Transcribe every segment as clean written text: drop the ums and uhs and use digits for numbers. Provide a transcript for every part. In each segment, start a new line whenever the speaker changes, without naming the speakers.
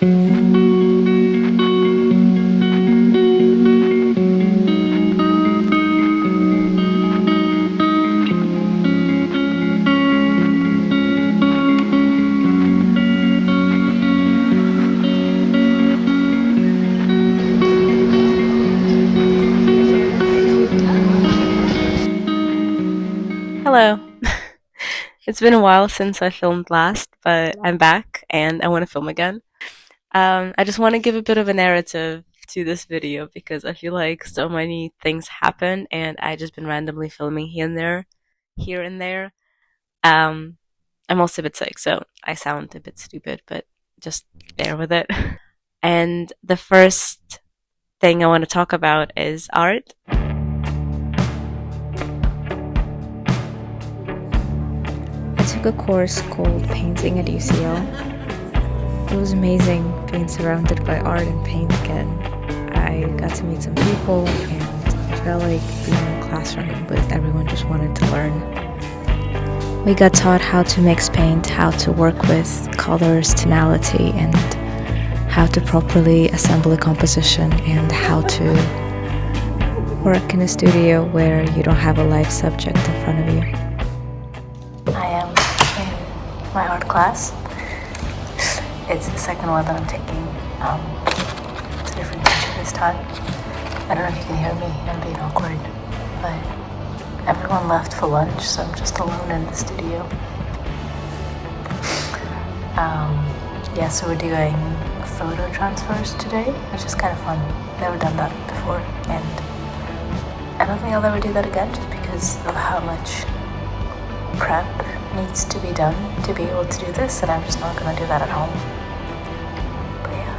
Hello. It's been a while since I filmed last, but I'm back and I want to film again. I just want to give a bit of a narrative to this video because I feel like so many things happen and I just been randomly filming here and there. Um, I'm also a bit sick, so I sound a bit stupid, but just bear with it. And the first thing I want to talk about is art.
I took a course called Painting at UCL. It was amazing being surrounded by art and paint again. I got to meet some people and I felt like being in a classroom with everyone just wanted to learn. We got taught how to mix paint, how to work with colors, tonality, and how to properly assemble a composition and how to work in a studio where you don't have a live subject in front of you.
I am in my art class. It's the second one that I'm taking. It's a different teacher this time. I don't know if you can hear me. I'm being awkward, but everyone left for lunch, so I'm just alone in the studio. Yeah, so we're doing photo transfers today, which is kind of fun. Never done that before, and I don't think I'll ever do that again, just because of how much prep needs to be done to be able to do this, and I'm just not going to do that at home. But yeah,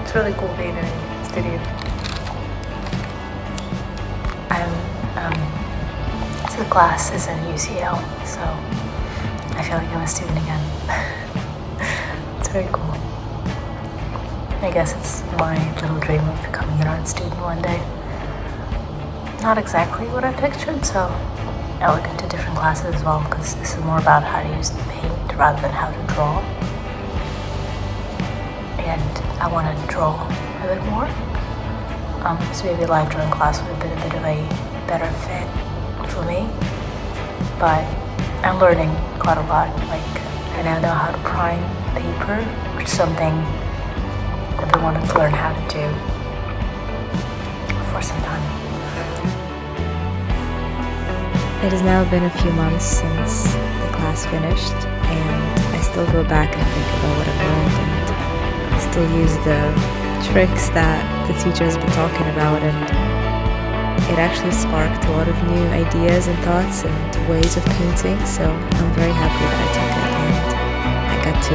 it's really cool being in a studio. So the class is in UCL, so I feel like I'm a student again. It's very cool. I guess it's my little dream of becoming an art student one day. Not exactly what I pictured, so I look into different classes as well, because this is more about how to use paint rather than how to draw. And I want to draw a bit more. So maybe a live drawing class would have been a bit of a better fit for me. But I'm learning quite a lot. Like, I now know how to prime paper, which is something I've been wanting to learn how to do for some time.
It has now been a few months since the class finished, and I still go back and think about what I've learned and still use the tricks that the teacher has been talking about, and it actually sparked a lot of new ideas and thoughts and ways of painting, so I'm very happy that I took it and I got to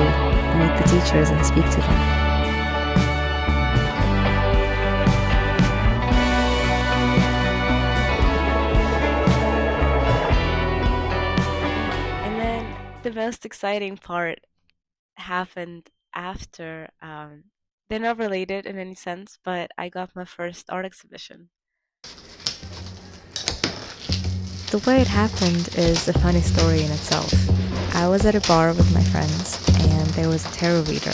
meet the teachers and speak to them.
And then the most exciting part happened after. They're not related in any sense, but I got my first art exhibition.
The way it happened is a funny story in itself. I was at a bar with my friends and there was a tarot reader.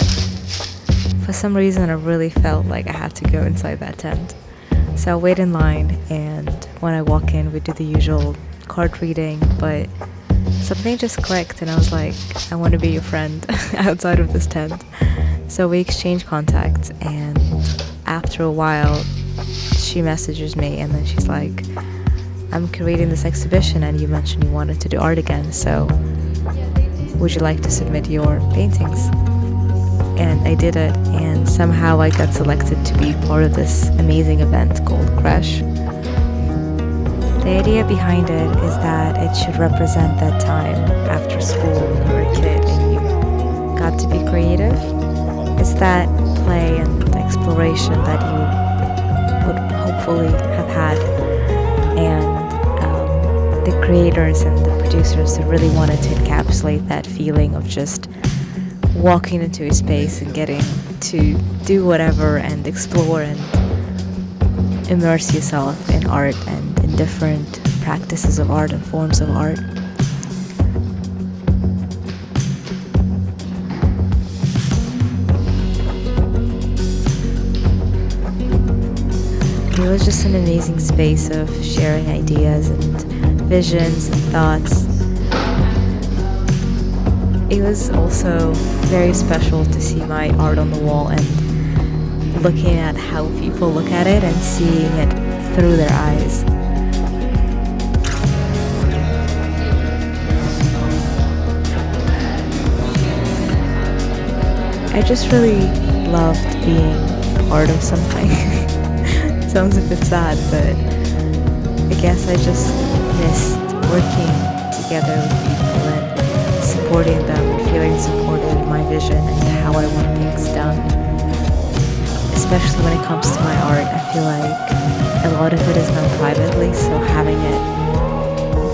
For some reason I really felt like I had to go inside that tent. So I wait in line, and when I walk in we do the usual card reading, but something just clicked and I was like, I want to be your friend outside of this tent. So we exchange contacts, and after a while she messages me and then she's like, I'm creating this exhibition and you mentioned you wanted to do art again, so would you like to submit your paintings? And I did it, and somehow I got selected to be part of this amazing event called Crash. The idea behind it is that it should represent that time after school when you were a kid and you got to be creative. It's that play and exploration that you would hopefully have had, and the creators and the producers really wanted to encapsulate that feeling of just walking into a space and getting to do whatever and explore and immerse yourself in art and in different practices of art and forms of art. was just an amazing space of sharing ideas and visions and thoughts. It was also very special to see my art on the wall and looking at how people look at it and seeing it through their eyes. I just really loved being part of something. It sounds a bit sad, but I guess I just missed working together with people and supporting them and feeling supported in my vision and how I want things done. Especially when it comes to my art, I feel like a lot of it is done privately, so having it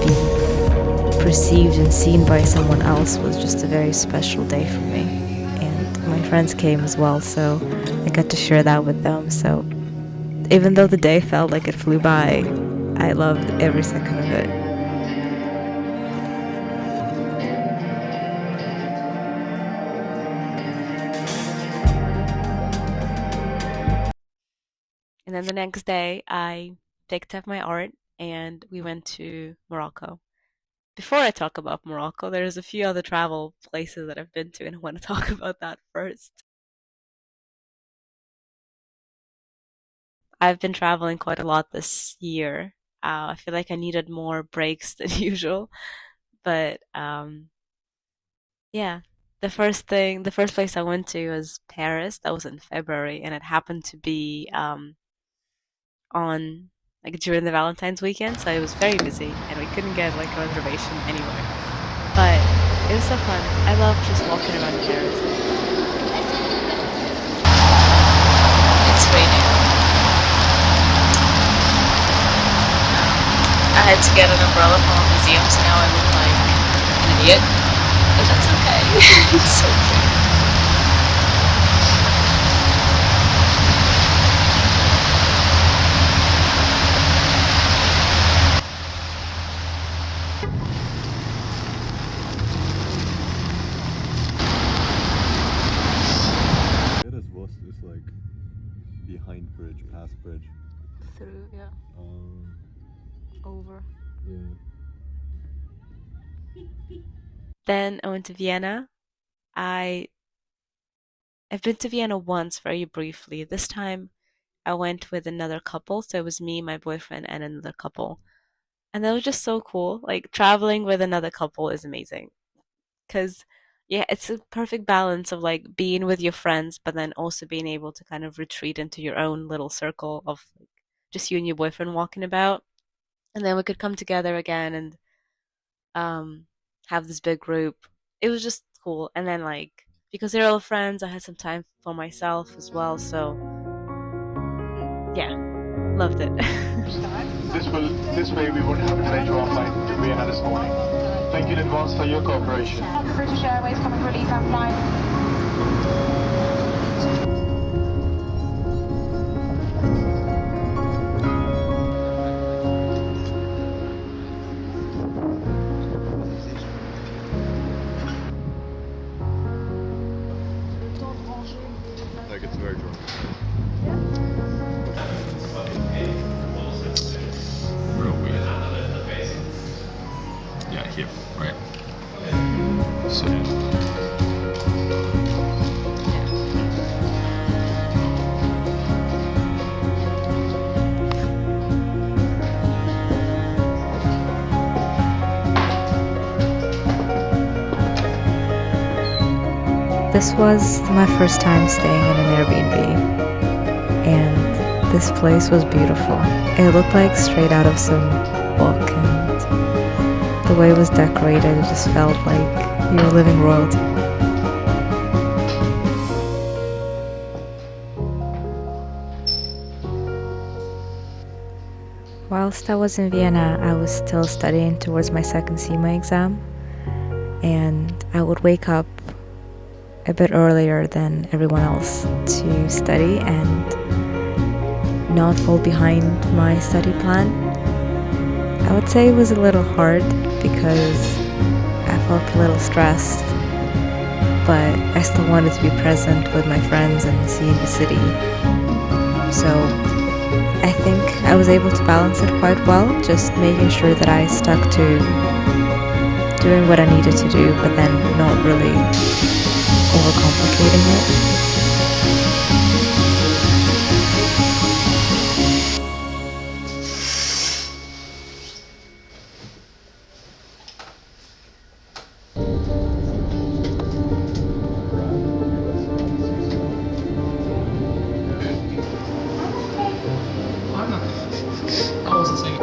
be perceived and seen by someone else was just a very special day for me. My friends came as well, so I got to share that with them. So even though the day felt like it flew by, I loved every second of it.
And then the next day, I picked up my art and we went to Morocco. Before I talk about Morocco, there's a few other travel places that I've been to, and I want to talk about that first. I've been traveling quite a lot this year. I feel like I needed more breaks than usual, but yeah. The first place I went to was Paris. That was in February, and it happened to be on like during the Valentine's weekend, so it was very busy, and we couldn't get like a reservation anywhere. But it was so fun. I love just walking around Paris.
It's raining. I had to get an umbrella from a museum, so now I look like an idiot. But that's okay. It's so pretty.
Is like behind bridge, past bridge.
Through, yeah, over.
Yeah.
Then I went to Vienna. I I've been to Vienna once very briefly. This time I went with another couple, so it was me, my boyfriend, and another couple. And that was just so cool. Like traveling with another couple is amazing. 'Cause yeah, it's a perfect balance of like being with your friends, but then also being able to kind of retreat into your own little circle of like just you and your boyfriend walking about. And then we could come together again and um have this big group. It was just cool. And then like because they're all friends, I had some time for myself as well. So yeah, loved it.
This way we won't have to delay our flight to Vienna this morning. Thank you in advance for your cooperation.
British Airways coming relief and flight.
Like it's very drunk.
Real weird. Yeah, here, right? So,
This was my first time staying in an Airbnb, and this place was beautiful. It looked like straight out of some book, and the way it was decorated, it just felt like you were living royalty. Whilst I was in Vienna, I was still studying towards my second CIMA exam, and I would wake up a bit earlier than everyone else to study and not fall behind my study plan. I would say it was a little hard because I felt a little stressed, but I still wanted to be present with my friends and seeing the city. So I think I was able to balance it quite well, just making sure that I stuck to doing what I needed to do, but then not really overcomplicating it.
I wasn't saying.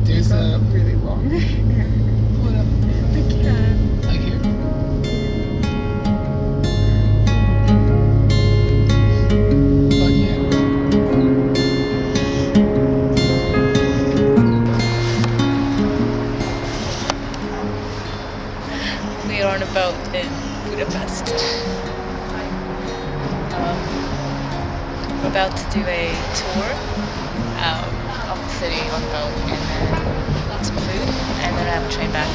There's a really long. What up? I can't. Like here? But yeah.
We are on a boat in Budapest. We're about to do a tour of the city on boat and then eat some food and then have a train back.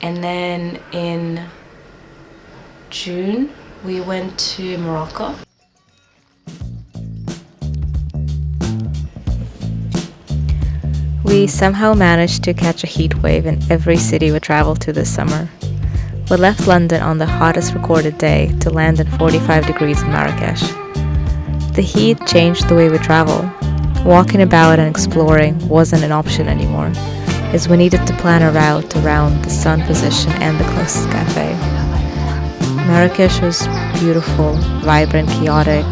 And then in June, we went to Morocco.
We somehow managed to catch a heat wave in every city we traveled to this summer. We left London on the hottest recorded day to land in 45 degrees in Marrakesh. The heat changed the way we travel. Walking about and exploring wasn't an option anymore, as we needed to plan a route around the sun position and the closest cafe. Marrakesh was beautiful, vibrant, chaotic,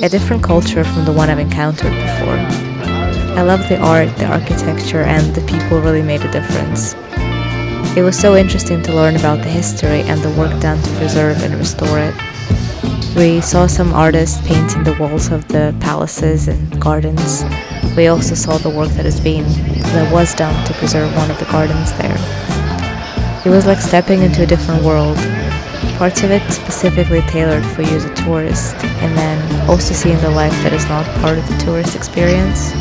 a different culture from the one I've encountered before. I loved the art, the architecture, and the people really made a difference. It was so interesting to learn about the history and the work done to preserve and restore it. We saw some artists painting the walls of the palaces and gardens. We also saw the work that was done to preserve one of the gardens there. It was like stepping into a different world. Parts of it specifically tailored for you as a tourist, and then also seeing the life that is not part of the tourist experience.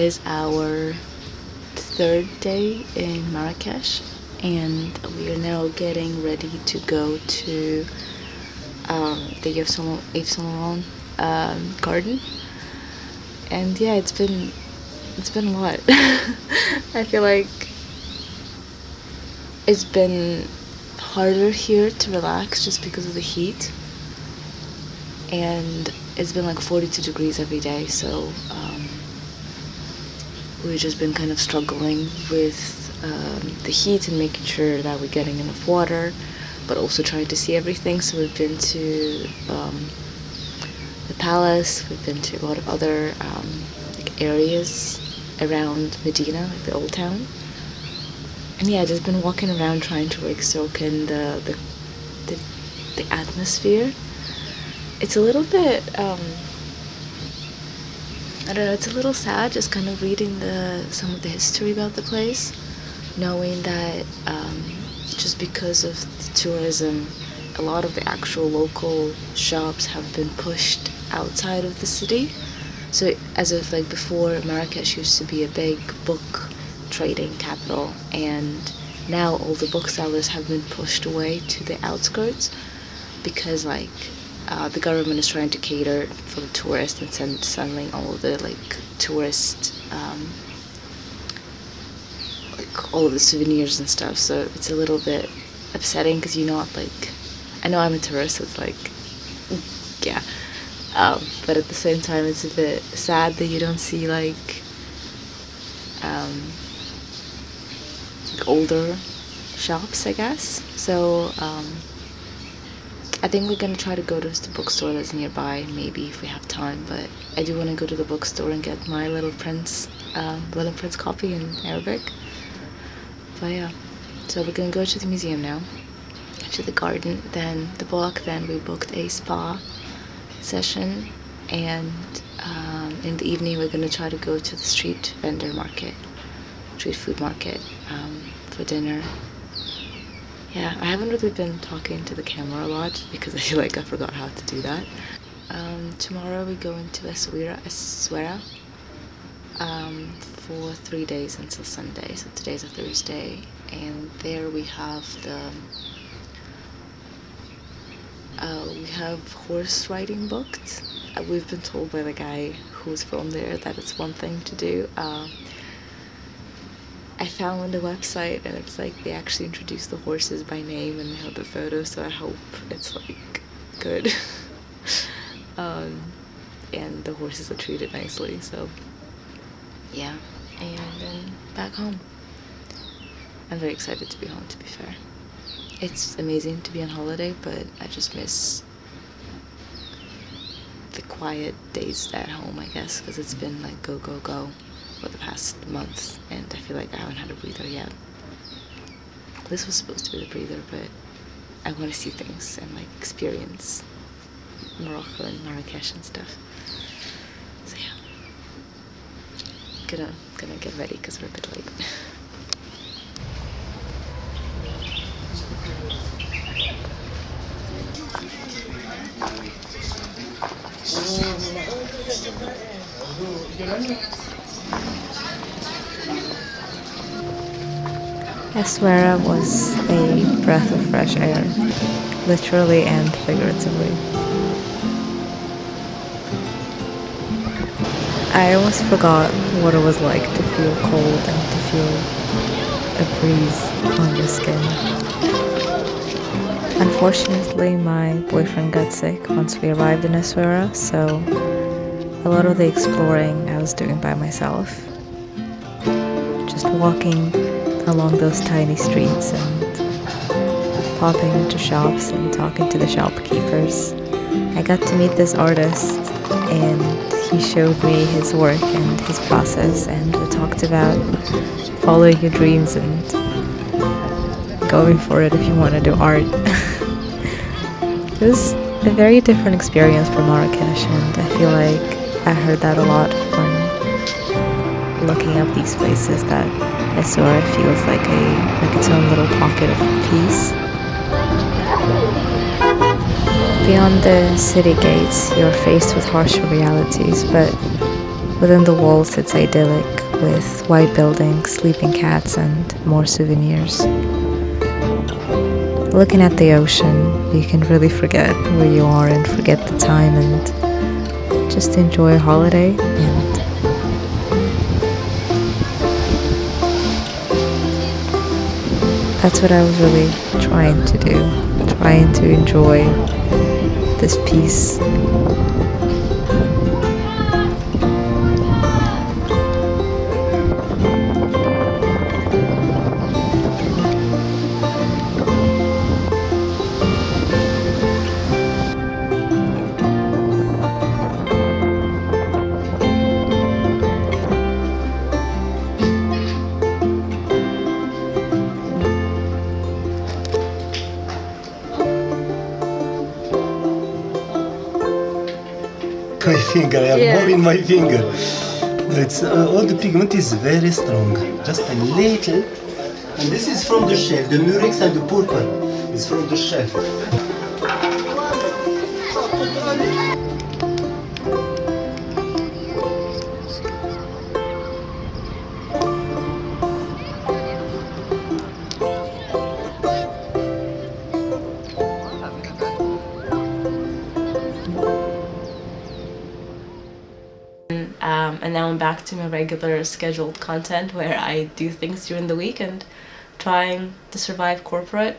is our third day in Marrakesh, and we are now getting ready to go to the Yves Saint Laurent garden. And yeah, it's been a lot. I feel like it's been harder here to relax just because of the heat, and it's been like 42 degrees every day, so we've just been kind of struggling with the heat and making sure that we're getting enough water, but also trying to see everything. So we've been to the palace, we've been to a lot of other like areas around Medina, like the old town. And yeah, just been walking around trying to like soak in the atmosphere. It's a little bit I don't know, it's a little sad just kind of reading some of the history about the place, knowing that just because of the tourism, a lot of the actual local shops have been pushed outside of the city. So as of like before, Marrakesh used to be a big book trading capital, and now all the booksellers have been pushed away to the outskirts because like the government is trying to cater for the tourists and selling all of the like tourist like all of the souvenirs and stuff. So it's a little bit upsetting because you're not like, I know I'm a tourist, so it's like yeah, but at the same time it's a bit sad that you don't see like older shops, I guess. So I think we're gonna try to go to the bookstore that's nearby, maybe if we have time. But I do want to go to the bookstore and get my Little Prince copy in Arabic. But yeah, so we're gonna go to the museum now, to the garden, then the book. Then we booked a spa session, and in the evening we're gonna try to go to the street food market for dinner. Yeah, I haven't really been talking to the camera a lot because I feel like I forgot how to do that. Tomorrow we go into Essaouira for 3 days until Sunday. So today's a Thursday, and there we have we have horse riding booked. We've been told by the guy who's from there that it's one thing to do. I found a website and it's like they actually introduce the horses by name and they have the photos, so I hope it's like good. And the horses are treated nicely, so yeah. And then back home. I'm very excited to be home, to be fair. It's amazing to be on holiday, but I just miss the quiet days at home, I guess, because it's been like go, go, go for the past month, and I feel like I haven't had a breather yet. This was supposed to be the breather, but I want to see things and like experience Morocco and Marrakesh and stuff. So yeah, gonna get ready because we're a bit late.
Essaouira was a breath of fresh air, literally and figuratively. I almost forgot what it was like to feel cold and to feel a breeze on your skin. Unfortunately, my boyfriend got sick once we arrived in Essaouira, so a lot of the exploring I was doing by myself. Just walking along those tiny streets and popping into shops and talking to the shopkeepers. I got to meet this artist and he showed me his work and his process, and we talked about following your dreams and going for it if you want to do art. It was a very different experience from Marrakesh, and I feel like I heard that a lot when looking up these places, that Essaouira feels like its own little pocket of peace. Beyond the city gates, you're faced with harsher realities, but within the walls it's idyllic. with white buildings, sleeping cats, and more souvenirs. Looking at the ocean, you can really forget where you are and forget the time and just enjoy a holiday. And that's what I was really trying to do, trying to enjoy this peace.
My finger, I have more in my finger. It's all the pigment is very strong, just a little. And this is from the shell. The murex and the purple is from the shell.
And now I'm back to my regular scheduled content where I do things during the week and trying to survive corporate.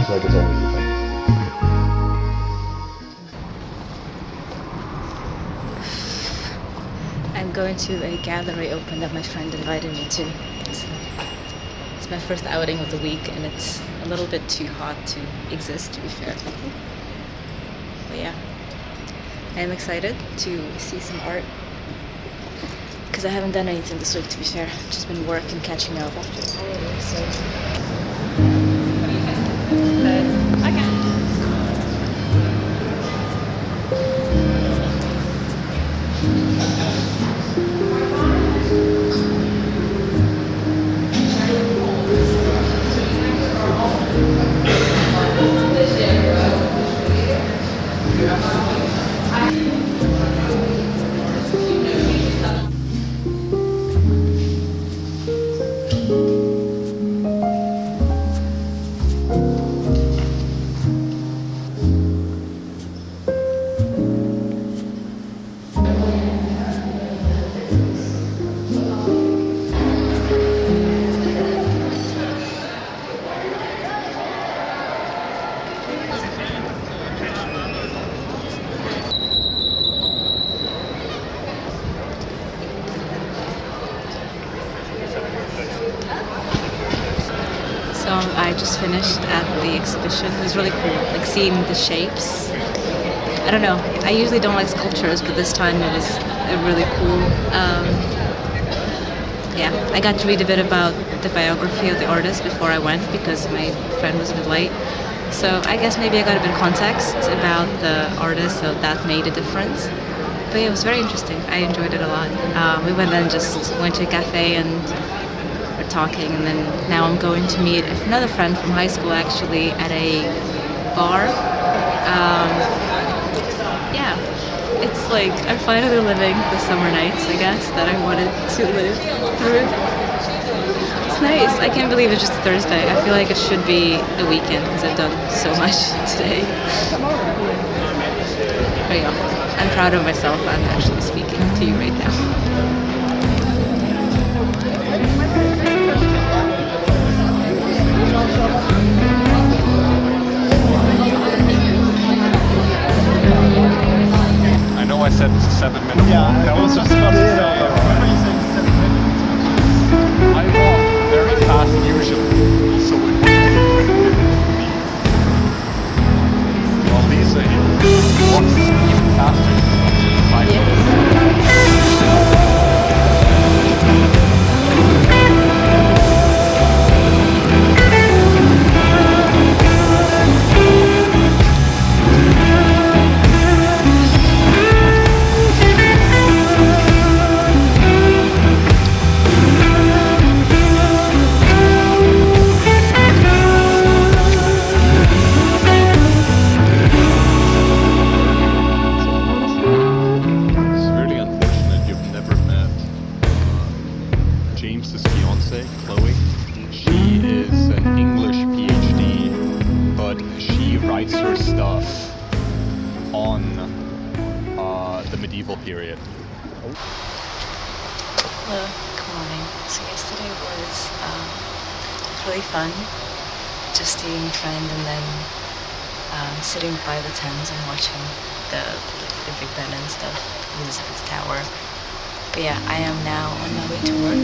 Like it's always the thing.
I'm going to a gallery open that my friend invited me to. So it's my first outing of the week, and it's a little bit too hot to exist, to be fair. But yeah, I'm excited to see some art because I haven't done anything this week, to be fair. I've just been work and catching up. So I just finished at the exhibition. It was really cool, like seeing the shapes. I don't know, I usually don't like sculptures, but this time it was really cool. Yeah, I got to read a bit about the biography of the artist before I went because my friend was a bit late. So I guess maybe I got a bit of context about the artist, so that made a difference. But yeah, it was very interesting. I enjoyed it a lot. We went to a cafe and we're talking, and then now I'm going to meet another friend from high school actually at a bar. Yeah, it's like I'm finally living the summer nights, I guess, that I wanted to live through. It's nice. I can't believe it's just a Thursday. I feel like it should be a weekend because I've done so much today. But yeah, I'm proud of myself. I'm actually speaking to you right now.
I know I said it's a 7-minute walk.
Yeah, I was just about to say, remember you said 7 minutes?
I walk very fast usually, so it well, Lisa here walks even faster. 5 minutes. It's really unfortunate you've never met James's fiance, Chloe. She is an English PhD, but she writes her stuff on the medieval period.
Hello, good morning. So yesterday was really fun, just seeing a friend and then sitting by the Thames and watching the Big Ben and stuff, Elizabeth Tower. But yeah, I am now on my way to work.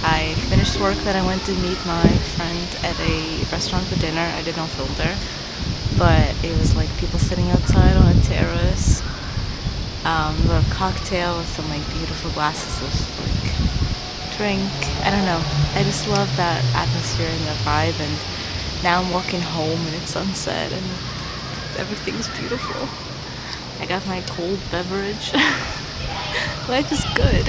I finished work, then I went to meet my friend at a restaurant for dinner. I did not film there, but it was like people sitting outside on a terrace, a little cocktail with some like beautiful glasses of like drink. I don't know. I just love that atmosphere and that vibe. And now I'm walking home and it's sunset and everything's beautiful. I got my cold beverage. Life is good.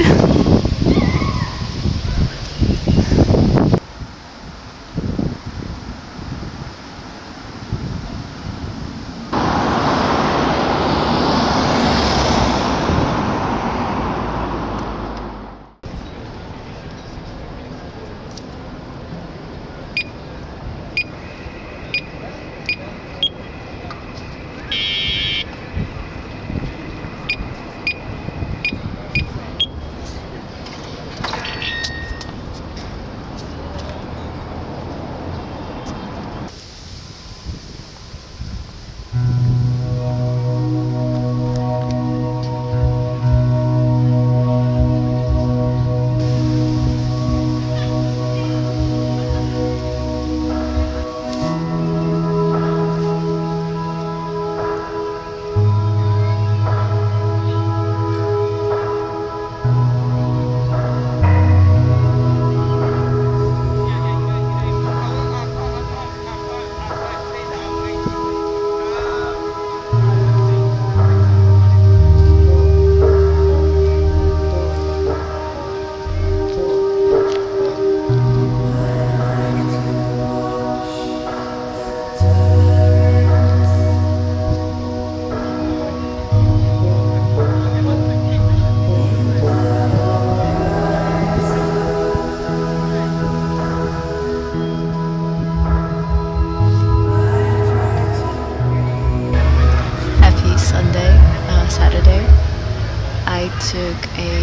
took a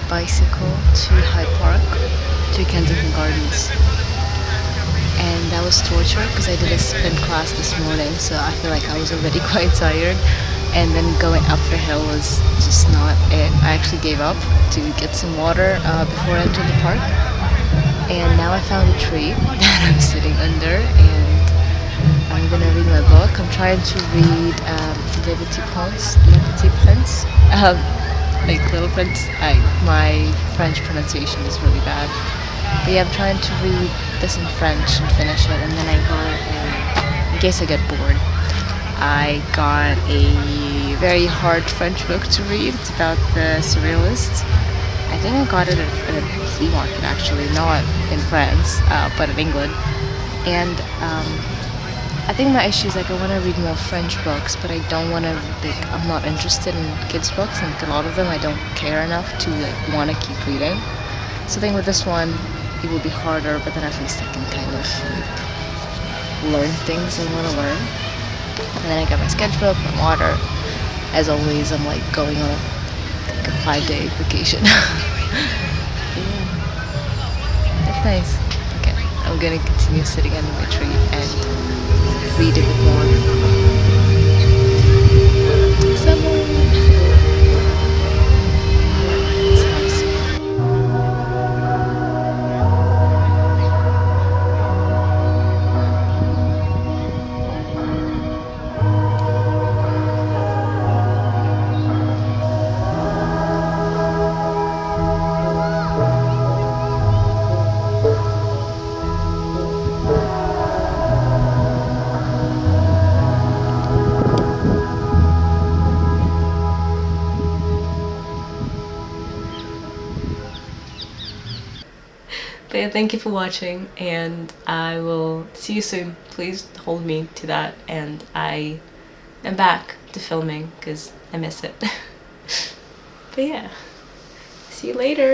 bicycle to Hyde Park, to Kensington Gardens. And that was torture because I did a spin class this morning, so I feel like I was already quite tired. And then going up the hill was
just not it. I actually gave up to get some water before entering the park. And now I found a tree that I'm sitting under, and I'm gonna read my book. I'm trying to read Le Petit Prince, like Little Prince. My French pronunciation is really bad. But yeah, I'm trying to read this in French and finish it, and then I got, in case I get bored, I got a very hard French book to read. It's about the Surrealists. I think I got it at a flea market, actually, not in France, but in England. And I think my issue is like I want to read more French books, but I don't want to, like, I'm not interested in kids' books, and like, a lot of them I don't care enough to like want to keep reading. So I think with this one, it will be harder, but then at least I can kind of learn things I want to learn. And then I got my sketchbook, my water. As always, I'm like going on a 5-day vacation. Yeah. That's nice. Okay, I'm gonna continue sitting under my tree and read a bit more. Summer! It's nice.
But yeah, thank you for watching, and I will see you soon. Please hold me to that, and I am back to filming because I miss it. But yeah, see you later.